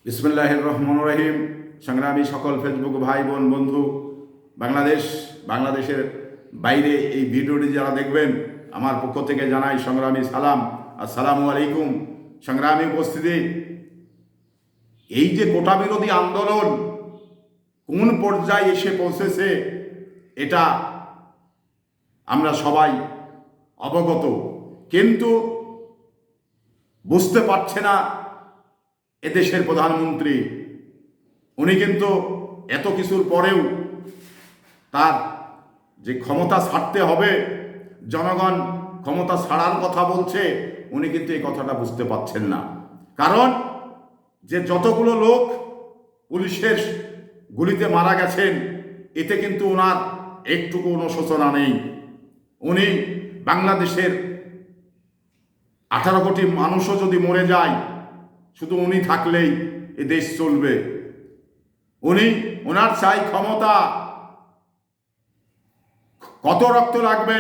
বিসমিল্লাহির রহমানির রহিম। সংগ্রামী সকল ফেসবুক ভাই বোন বন্ধু, বাংলাদেশের বাইরে এই ভিডিওটি যারা দেখবেন, আমার পক্ষ থেকে জানাই সংগ্রামী সালাম। আসসালামু আলাইকুম। সংগ্রামী উপস্থিতি, এই যে কোটা বিরোধী আন্দোলন কোন পর্যায়ে এসে পৌঁছেছে এটা আমরা সবাই অবগত, কিন্তু বুঝতে পারছে না এদেশের প্রধানমন্ত্রী। উনি কিন্তু এত কিছুর পরেও তার যে ক্ষমতা ছাড়তে হবে, জনগণ ক্ষমতা ছাড়ার কথা বলছে, উনি কিন্তু এই কথাটা বুঝতে পারছেন না। কারণ যে যতগুলো লোক পুলিশের গুলিতে মারা গেছেন, এতে কিন্তু ওনার একটুকু অনুশোচনা নেই। উনি বাংলাদেশের 18 কোটি মানুষও যদি মরে যায়, শুধু উনি থাকলেই এ দেশ চলবে। ওনার চাই ক্ষমতা। কত রক্ত লাগবে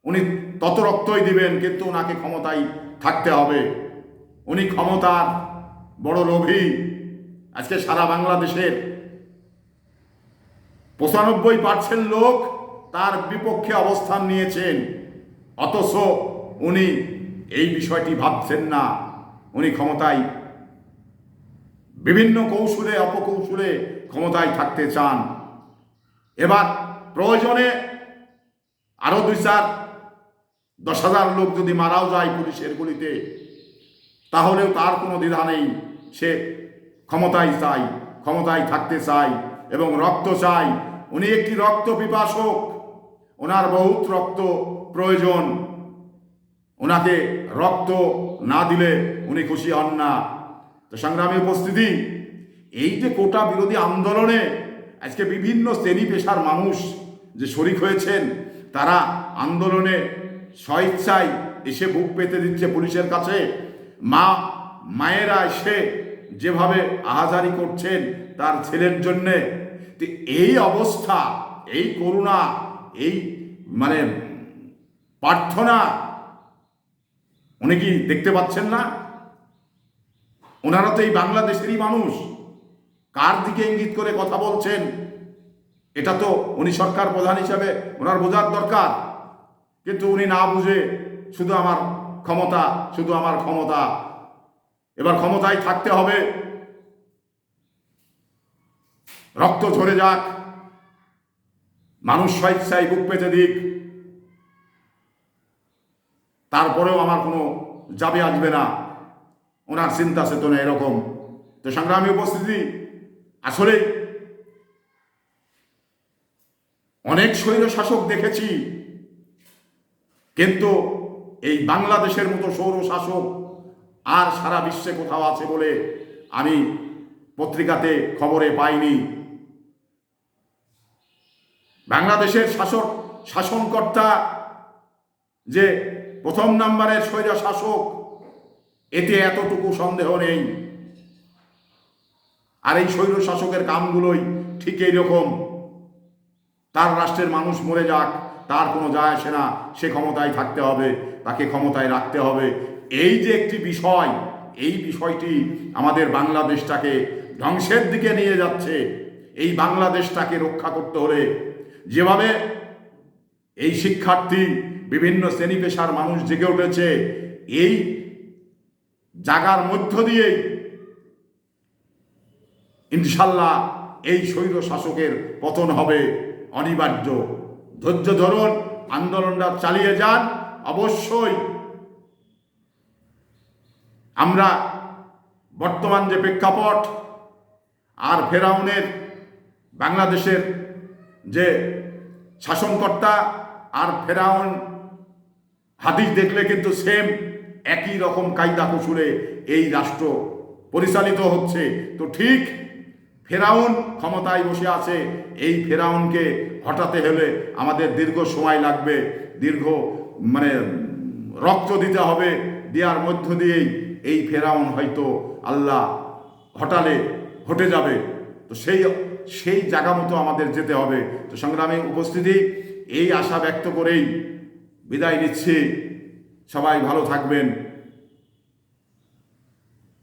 উনি তত রক্তই দিবেন, কিন্তু ওনাকে ক্ষমতায় থাকতে হবে। উনি ক্ষমতার বড় লোভী। আজকে সারা বাংলাদেশের 95% লোক তার বিপক্ষে অবস্থান নিয়েছেন, অথচ উনি এই বিষয়টি ভাবছেন না। উনি ক্ষমতায় বিভিন্ন কৌশলে অপকৌশলে ক্ষমতায় থাকতে চান। এবার প্রয়োজনে আরো 2-4-10,000 লোক যদি মারাও যায় পুলিশের গুলিতে, তাহলেও তার কোনো দ্বিধা নেই। সে ক্ষমতায় থাকতে চায় এবং রক্ত চাই। উনি একটি রক্ত পিপাসক, ওনার বহুত রক্ত প্রয়োজন। ওনাকে রক্ত না দিলে উনি খুশি হন না। তো সংগ্রামী উপস্থিতি, এই যে কোটা বিরোধী আন্দোলনে আজকে বিভিন্ন শ্রেণী পেশার মানুষ যে শরিক হয়েছেন, তারা আন্দোলনে স্বেচ্ছায় এসে বুক পেতে দিচ্ছে পুলিশের কাছে। মায়েরা এসে যেভাবে আহাজারি করছেন তার ছেলের জন্যে, এই অবস্থা, এই করুণা, এই প্রার্থনা উনি কি দেখতে পাচ্ছেন না? ওনারা তো এই বাংলাদেশেরই মানুষ। কার দিকে ইঙ্গিত করে কথা বলছেন, এটা তো উনি সরকার প্রধান হিসাবে ওনার বোঝার দরকার। কিন্তু উনি না বুঝে শুধু আমার ক্ষমতা, এবার ক্ষমতায় থাকতে হবে, রক্ত ঝরে যাক, মানুষ স্বেচ্ছায় বুক পেতে দিক, তারপরেও আমার কোনো যাবে আসবে না। ওনার চিন্তা চেতনা এরকম। তো সংগ্রামী উপস্থিতি, আসলে অনেক স্বৈর শাসক দেখেছি, কিন্তু এই বাংলাদেশের মতো স্বৈর শাসক আর সারা বিশ্বে কোথাও আছে বলে আমি পত্রিকাতে খবরে পাইনি। বাংলাদেশের শাসনকর্তা যে 1 নম্বরের স্বৈর শাসক, এতে এতটুকু সন্দেহ নেই। আর এই স্বৈর শাসকের কামগুলোই ঠিক এইরকম। তার রাষ্ট্রের মানুষ মরে যাক, তার কোনো যায় আসে না, সে ক্ষমতায় থাকতে হবে, তাকে ক্ষমতায় রাখতে হবে। এই যে একটি বিষয়, এই বিষয়টি আমাদের বাংলাদেশটাকে ধ্বংসের দিকে নিয়ে যাচ্ছে। এই বাংলাদেশটাকে রক্ষা করতে হলে যেভাবে এই শিক্ষার্থী, বিভিন্ন শ্রেণী পেশার মানুষ জেগে উঠেছে, এই জাগার মধ্য দিয়েই ইনশাল্লাহ এই স্বৈর শাসকের পতন হবে অনিবার্য। ধৈর্য ধরুন, আন্দোলনটা চালিয়ে যান। অবশ্যই আমরা বর্তমান যে প্রেক্ষাপট আর ফেরাউনের বাংলাদেশের যে শাসনকর্তা আর ফেরাউন, হাদিস দেখলে কিন্তু সেম একই রকম কায়দা কৌশলে এই রাষ্ট্র পরিচালিত হচ্ছে। তো ঠিক ফেরাউন ক্ষমতায় বসে আছে, এই ফেরাউনকে হটাতে হলে আমাদের দীর্ঘ সময় লাগবে, দীর্ঘ রক্ত দিতে হবে। দেওয়ার মধ্য দিয়েই এই ফেরাউন হয়তো আল্লাহ হটে যাবে। তো সেই জায়গা মতো আমাদের যেতে হবে। তো সংগ্রামী উপস্থিতি, এই আশা ব্যক্ত করেই বিদায় নিচ্ছি। সবাই ভালো থাকবেন।